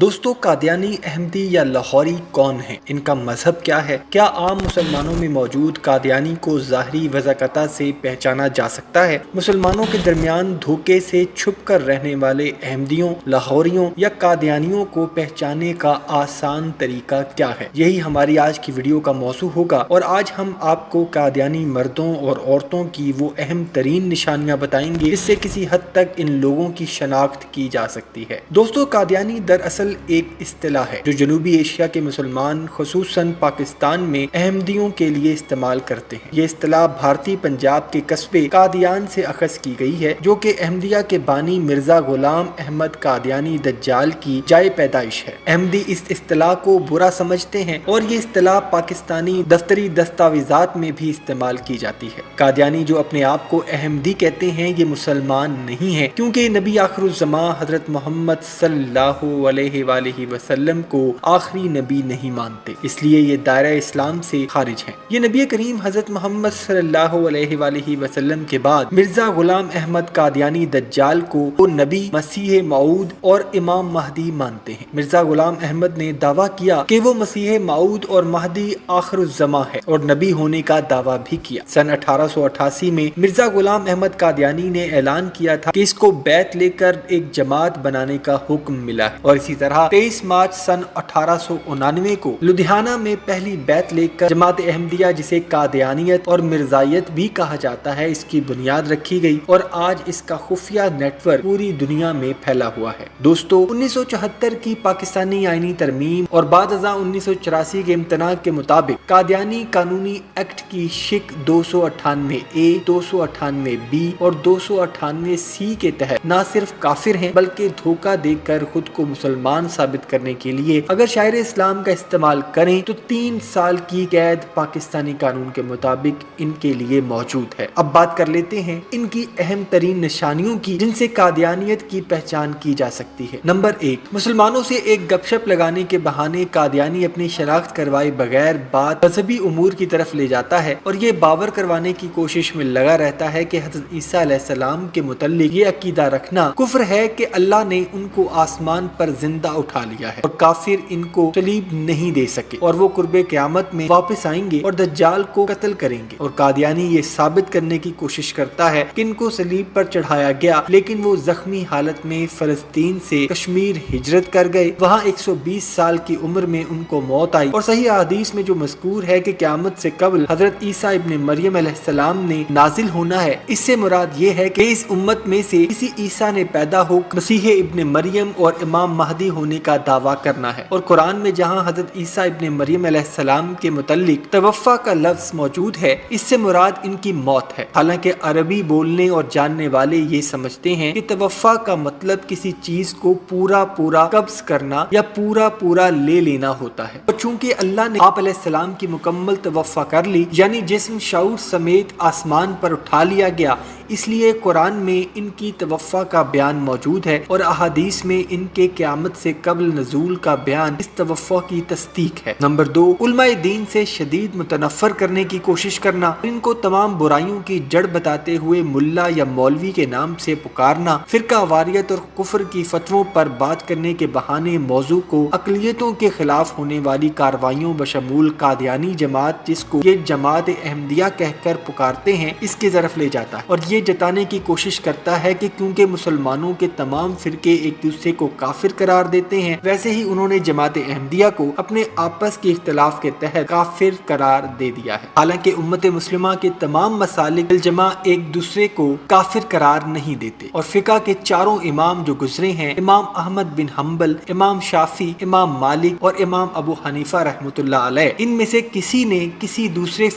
دوستو قادیانی، احمدی یا لاہوری کون ہیں؟ ان کا مذہب کیا ہے؟ کیا عام مسلمانوں میں موجود قادیانی کو ظاہری وضاحت سے پہچانا جا سکتا ہے؟ مسلمانوں کے درمیان دھوکے سے چھپ کر رہنے والے احمدیوں، لاہوریوں یا قادیانیوں کو پہچاننے کا آسان طریقہ کیا ہے؟ یہی ہماری آج کی ویڈیو کا موضوع ہوگا، اور آج ہم آپ کو قادیانی مردوں اور عورتوں کی وہ اہم ترین نشانیاں بتائیں گے جس سے کسی حد تک ان لوگوں کی شناخت کی جا سکتی ہے۔ دوستو قادیانی دراصل ایک اصطلاح ہے جو جنوبی ایشیا کے مسلمان خصوصاً پاکستان میں احمدیوں کے لیے استعمال کرتے ہیں۔ یہ اصطلاح بھارتی پنجاب کے قصبے قادیان سے اخذ کی گئی ہے جو کہ احمدیہ کے بانی مرزا غلام احمد قادیانی دجال کی جائے پیدائش ہے۔ احمدی اس اصطلاح کو برا سمجھتے ہیں اور یہ اصطلاح پاکستانی دفتری دستاویزات میں بھی استعمال کی جاتی ہے۔ قادیانی جو اپنے آپ کو احمدی کہتے ہیں یہ مسلمان نہیں ہیں، کیونکہ نبی آخر الزماں حضرت محمد صلی اللہ علیہ وآلہ وسلم کو آخری نبی نہیں مانتے، اس لیے یہ دائرہ اسلام سے خارج ہیں۔ یہ نبی کریم حضرت محمد صلی اللہ علیہ وآلہ وسلم کے بعد مرزا غلام احمد قادیانی دجال کو نبی، مسیح موعود اور امام مہدی مانتے ہیں۔ مرزا غلام احمد نے دعویٰ کیا کہ وہ مسیح موعود اور مہدی آخر الزماں ہے اور نبی ہونے کا دعویٰ بھی کیا۔ سن 1888 میں مرزا غلام احمد قادیانی نے اعلان کیا تھا کہ اس کو بیعت لے کر ایک جماعت بنانے کا حکم ملا ہے، اور اسی طرح 23 مارچ سن 1899 کو لدھیانہ میں پہلی بیعت لے کر جماعت احمدیہ، جسے قادیانیت اور مرزائیت بھی کہا جاتا ہے، اس کی بنیاد رکھی گئی، اور آج اس کا خفیہ نیٹ ورک پوری دنیا میں پھیلا ہوا ہے۔ دوستو 1974 کی پاکستانی آئینی ترمیم اور بعد ازاں 1984 کے امتناع کے مطابق قادیانی قانونی ایکٹ کی شق 298A، 298B اور 298C کے تحت نہ صرف کافر ہیں بلکہ دھوکہ دے کر خود کو مسلمان ثابت کرنے کے لیے اگر شاعر اسلام کا استعمال کریں تو 3 سال کی قید پاکستانی قانون کے مطابق ان کے لیے موجود ہے۔ اب بات کر لیتے ہیں ان کی اہم ترین نشانیوں کی جن سے قادیانیت کی پہچان کی جا سکتی ہے۔ نمبر 1، مسلمانوں سے ایک گپ شپ لگانے کے بہانے قادیانی اپنی شناخت کروائے بغیر بات مذہبی امور کی طرف لے جاتا ہے اور یہ باور کروانے کی کوشش میں لگا رہتا ہے کہ حضرت عیسیٰ علیہ السلام کے متعلق یہ عقیدہ رکھنا کفر ہے کہ اللہ نے ان کو آسمان پر زندہ اٹھا لیا ہے اور کافر ان کو صلیب نہیں دے سکے اور وہ قرب قیامت میں واپس آئیں گے اور دجال کو قتل کریں گے، اور قادیانی یہ ثابت کرنے کی کوشش کرتا ہے کہ ان کو صلیب پر چڑھایا گیا لیکن وہ زخمی حالت میں فلسطین سے کشمیر ہجرت کر گئے، وہاں 120 سال کی عمر میں ان کو موت آئی، اور صحیح احادیث میں جو مذکور ہے کہ قیامت سے قبل حضرت عیسیٰ ابن مریم علیہ السلام نے نازل ہونا ہے، اس سے مراد یہ ہے کہ اس امت میں سے کسی عیسیٰ نے پیدا ہو مسیح ابن مریم اور امام مہدی ہونے کا دعویٰ کرنا ہے، اور قرآن میں جہاں حضرت عیسیٰ ابن مریم علیہ السلام کے متعلق توفا کا لفظ موجود ہے، اس سے مراد ان کی موت ہے۔ حالانکہ عربی بولنے اور جاننے والے یہ سمجھتے ہیں کہ توفا کا مطلب کسی چیز کو پورا قبض کرنا یا پورا لے لینا ہوتا ہے، اور چونکہ اللہ نے آپ علیہ السلام کی مکمل توفا کر لی، یعنی جسم شعور سمیت آسمان پر اٹھا لیا گیا، اس لیے قرآن میں ان کی توفا کا بیان موجود ہے اور احادیث میں ان کے قیامت سے قبل نزول کا بیان اس توفا کی تصدیق ہے۔ نمبر 2، علماء دین سے شدید متنفر کرنے کی کوشش کرنا، ان کو تمام برائیوں کی جڑ بتاتے ہوئے ملا یا مولوی کے نام سے پکارنا، فرقہ واریت اور کفر کی فتووں پر بات کرنے کے بہانے موضوع کو اقلیتوں کے خلاف ہونے والی کارروائیوں بشمول قادیانی جماعت، جس کو یہ جماعت احمدیہ کہہ کر پکارتے ہیں، اس کی طرف لے جاتا ہے، اور یہ جتانے کی کوشش کرتا ہے کہ کیونکہ مسلمانوں کے تمام فرقے ایک دوسرے کو کافر قرار دیتے ہیں، ویسے ہی انہوں نے جماعت احمدیہ کو اپنے آپس کے اختلاف کے تحت کافر قرار دے دیا ہے۔ حالانکہ امت مسلمہ کے تمام مسالک الجماع ایک دوسرے کو کافر قرار نہیں دیتے، اور فقہ کے چاروں امام جو گزرے ہیں، امام احمد بن حنبل، امام شافعی، امام مالک اور امام ابو حنیفہ رحمۃ اللہ علیہ، ان میں سے کسی نے کسی دوسرے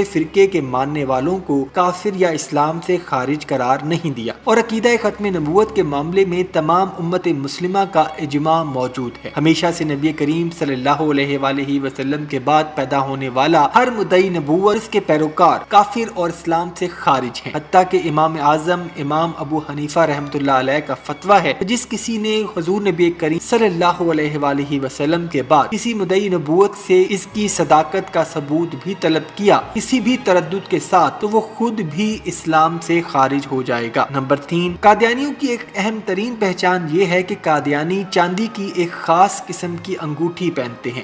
فرقے کے ماننے والوں کو کافر یا اسلام سے خارج قرار نہیں دیا، اور عقیدہ ختم نبوت کے معاملے میں تمام امت مسلمہ کا اجماع موجود ہے۔ ہمیشہ سے نبی کریم صلی اللہ علیہ وآلہ وسلم کے بعد پیدا ہونے والا ہر مدعی نبوت، اس کے پیروکار کافر اور اسلام سے خارج ہیں، حتیٰ کہ امام اعظم امام ابو حنیفہ رحمۃ اللہ علیہ کا فتویٰ ہے، جس کسی نے حضور نبی کریم صلی اللہ علیہ وآلہ وسلم کے بعد کسی مدعی نبوت سے اس کی صداقت کا ثبوت بھی طلب کیا کسی بھی تردد کے ساتھ، تو وہ خود بھی بھی اسلام سے خارج ہو جائے گا۔ نمبر 3، قادیانیوں کی ایک اہم ترین پہچان یہ ہے کہ قادیانی چاندی کی ایک خاص قسم کی انگوٹھی پہنتے ہیں۔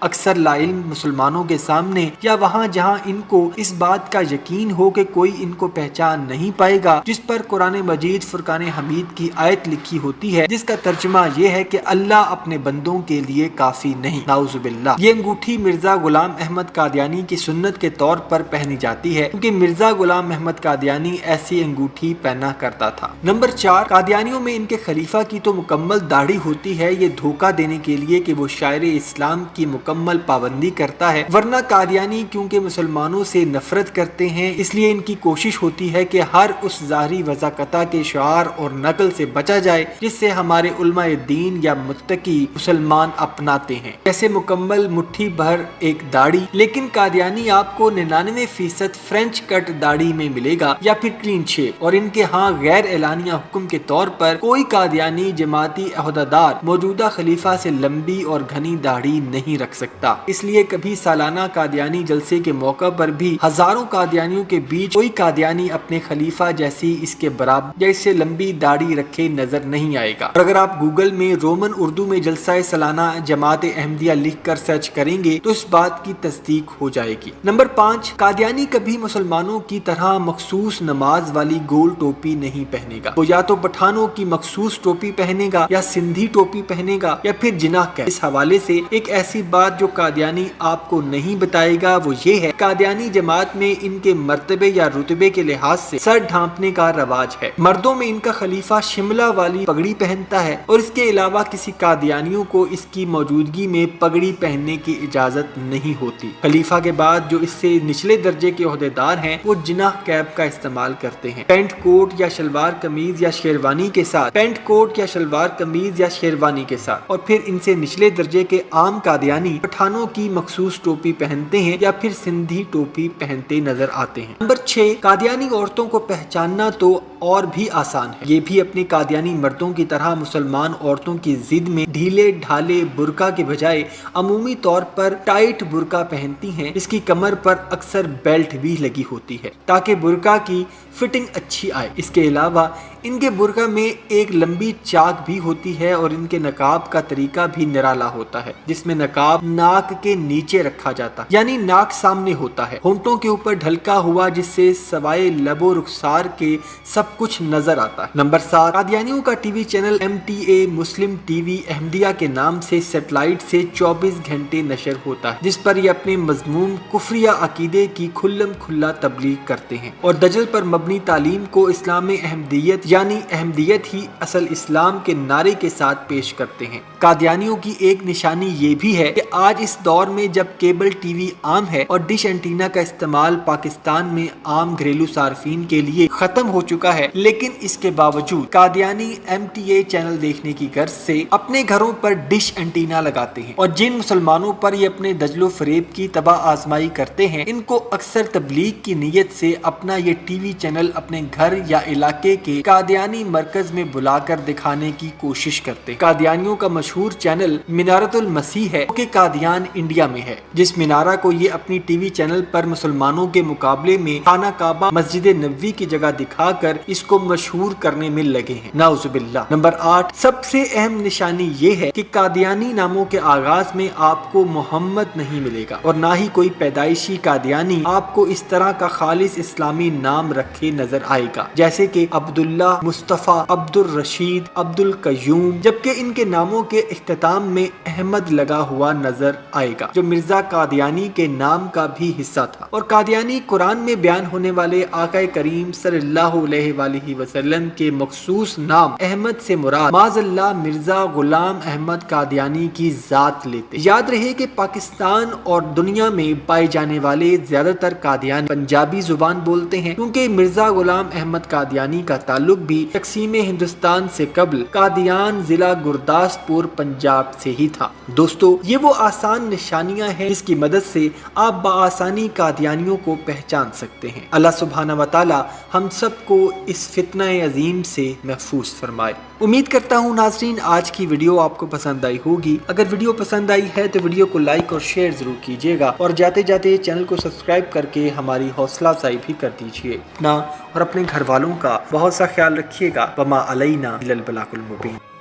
اکثر لا علم مسلمانوں کے سامنے یا وہاں جہاں ان کو اس بات کا یقین ہو کہ کوئی ان کو پہچان نہیں پائے گا، جس پر قرآن مجید فرقان حمید کی آیت لکھی ہوتی ہے جس کا ترجمہ یہ ہے کہ اللہ اپنے بندوں کے لیے کافی نہیں، نعوذ باللہ، یہ انگوٹھی مرزا غلام احمد قادیانی کی سنت کے طور پر پہنی جاتی ہے کیونکہ مرزا غلام احمد قادیانی ایسی انگوٹھی پہنا کرتا تھا۔ نمبر 4، قادیانیوں میں ان کے خلیفہ کی تو مکمل داڑھی ہوتی ہے، یہ دھوکہ دینے کے لیے کہ وہ شاعر اسلام کی مکمل پابندی کرتا ہے، ورنہ قادیانی کیونکہ مسلمانوں سے نفرت کرتے ہیں اس لیے ان کی کوشش ہوتی ہے کہ ہر اس ظاہری وضاقتہ کے شعار اور نقل سے بچا جائے جس سے ہمارے علماء دین یا متقی مسلمان اپناتے ہیں، جیسے مکمل مٹھی بھر ایک داڑھی۔ لیکن قادیانی آپ کو 99% فرینچ کٹ داڑھی میں ملے گا یا پھر کلین شیو، اور ان کے ہاں غیر اعلانیہ حکم کے طور پر کوئی قادیانی جماعتی عہدیدار موجودہ خلیفہ سے لمبی اور گھنی داڑھی نہیں رکھ سکتا، اس لیے کبھی سالانہ قادیانی جلسے کے موقع پر بھی ہزاروں قادیانیوں کے بیچ کوئی قادیانی اپنے خلیفہ جیسی اس کے برابر یا اس سے لمبی داڑھی رکھے نظر نہیں آئے گا۔ اور اگر آپ گوگل میں رومن اردو میں جلسہ سالانہ جماعت احمدیہ لکھ کر سرچ کریں گے تو اس بات کی تصدیق ہو جائے گی۔ نمبر 5، قادیانی کبھی مسلمانوں کی طرح مخصوص نماز والی گول ٹوپی نہیں پہنے گا، وہ یا تو پٹھانوں کی مخصوص ٹوپی پہنے گا یا سندھی ٹوپی پہنے گا یا پھر جناح کا۔ اس حوالے سے ایک ایسی بات جو قادیانی آپ کو نہیں بتائے گا وہ یہ ہے، قادیانی جماعت میں ان کے مرتبے یا رتبے کے لحاظ سے سر ڈھانپنے کا رواج ہے۔ مردوں میں ان کا خلیفہ شملہ والی پگڑی پہنتا ہے اور اس کے علاوہ کسی قادیانیوں کو اس کی موجودگی میں پگڑی پہننے کی اجازت نہیں ہوتی۔ خلیفہ کے بعد جو اس سے نچلے درجے کے عہدیدار ہیں وہ جناح کیپ کا استعمال کرتے ہیں، پینٹ کوٹ یا شلوار قمیض یا شیروانی کے ساتھ، پینٹ کوٹ یا شلوار قمیض یا شیروانی کے ساتھ، اور پھر ان سے نچلے درجے کے عام قادیانی پٹھانوں کی مخصوص ٹوپی پہنتے ہیں یا پھر سندھی ٹوپی پہنتے نظر آتے ہیں۔ نمبر 6، قادیانی عورتوں کو پہچاننا تو اور بھی آسان ہے، یہ بھی اپنے قادیانی مردوں کی طرح مسلمان عورتوں کی ضد میں ڈھیلے ڈھالے برقع کے بجائے عمومی طور پر ٹائٹ برقع پہنتی ہیں، اس کی کمر پر اکثر بیلٹ بھی لگی ہوتی ہے تاکہ برقع کی فٹنگ اچھی آئے۔ اس کے علاوہ ان کے برقع میں ایک لمبی چاک بھی ہوتی ہے اور ان کے نقاب کا طریقہ بھی نرالا ہوتا ہے جس میں نقاب ناک کے نیچے رکھا جاتا ہے، یعنی ناک سامنے ہوتا ہے، ہونٹوں کے اوپر ڈھلکا ہوا جس سے سوائے لب و رخسار کے سب کچھ نظر آتا ہے۔ نمبر 7، قادیانیوں کا ٹی وی چینل MTA مسلم ٹی وی احمدیہ کے نام سے سیٹلائٹ سے 24 گھنٹے نشر ہوتا ہے جس پر یہ اپنے مضمون کفریہ عقیدے کی کھلم کھلا تبلیغ کرتے ہیں اور دجل پر مبنی تعلیم کو اسلام احمدیت یعنی احمدیت ہی اصل اسلام کے نعرے کے ساتھ پیش کرتے ہیں۔ قادیانیوں کی ایک نشانی یہ بھی ہے کہ آج اس دور میں جب کیبل ٹی وی عام ہے اور ڈش اینٹینا کا استعمال پاکستان میں عام گھریلو صارفین کے لیے ختم ہو چکا ہے، لیکن اس کے باوجود قادیانی MTA چینل دیکھنے کی غرض سے اپنے گھروں پر ڈش اینٹینا لگاتے ہیں اور جن مسلمانوں پر یہ اپنے دجل و فریب کی تباہ آزمائی کرتے ہیں ان کو اکثر تبلیغ کی نیت سے اپنا یہ ٹی وی چینل اپنے گھر یا علاقے کے قادیانی مرکز میں بلا کر دکھانے کی کوشش کرتے ہیں۔ قادیانیوں کا مشہور چینل منارۃ المسیح ہے کہ قادیان انڈیا میں ہے، جس منارہ کو یہ اپنی ٹی وی چینل پر مسلمانوں کے مقابلے میں خانہ کعبہ مسجد نبوی کی جگہ دکھا کر اس کو مشہور کرنے میں لگے ہیں، نعوذ باللہ۔ نمبر 8، سب سے اہم نشانی یہ ہے کہ قادیانی ناموں کے آغاز میں آپ کو محمد نہیں ملے گا اور نہ ہی کوئی پیدائشی قادیانی آپ کو اس طرح کا خالص اسلامی نام رکھے نظر آئے گا جیسے کہ عبداللہ، مصطفیٰ، عبد الرشید، عبد القیوم، جبکہ ان کے ناموں کے اختتام میں احمد لگا ہوا نظر آئے گا جو مرزا قادیانی کے نام کا بھی حصہ تھا۔ اور قادیانی قرآن میں بیان ہونے والے آقا کریم صلی اللہ علیہ وآلہ وسلم کے مخصوص نام احمد سے مراد معاذ اللہ مرزا غلام احمد قادیانی کی ذات لیتے۔ یاد رہے کہ پاکستان اور دنیا میں پائے جانے والے زیادہ تر قادیان پنجابی زبان بولتے ہیں کیونکہ مرزا غلام احمد قادیانی کا تعلق بھی تقسیم ہندوستان سے قبل قادیان ضلع گرداسپور پنجاب سے ہی تھا۔ دوستو، یہ وہ آسان نشانیاں ہیں جس کی مدد سے آپ بآسانی قادیانیوں کو پہچان سکتے ہیں۔ اللہ سبحانہ و تعالی ہم سب کو اس فتنہ عظیم سے محفوظ فرمائے۔ امید کرتا ہوں ناظرین آج کی ویڈیو آپ کو پسند آئی ہوگی۔ اگر ویڈیو پسند آئی ہے تو ویڈیو کو لائک اور شیئر ضرور کیجیے گا، اور جاتے جاتے چینل کو سبسکرائب کر کے ہماری حوصلہ افزائی بھی کر دیجیے۔ اپنا اور اپنے گھر والوں کا بہت سا خیال رکھیے گا۔ وما علینا الا البلاغ المبین۔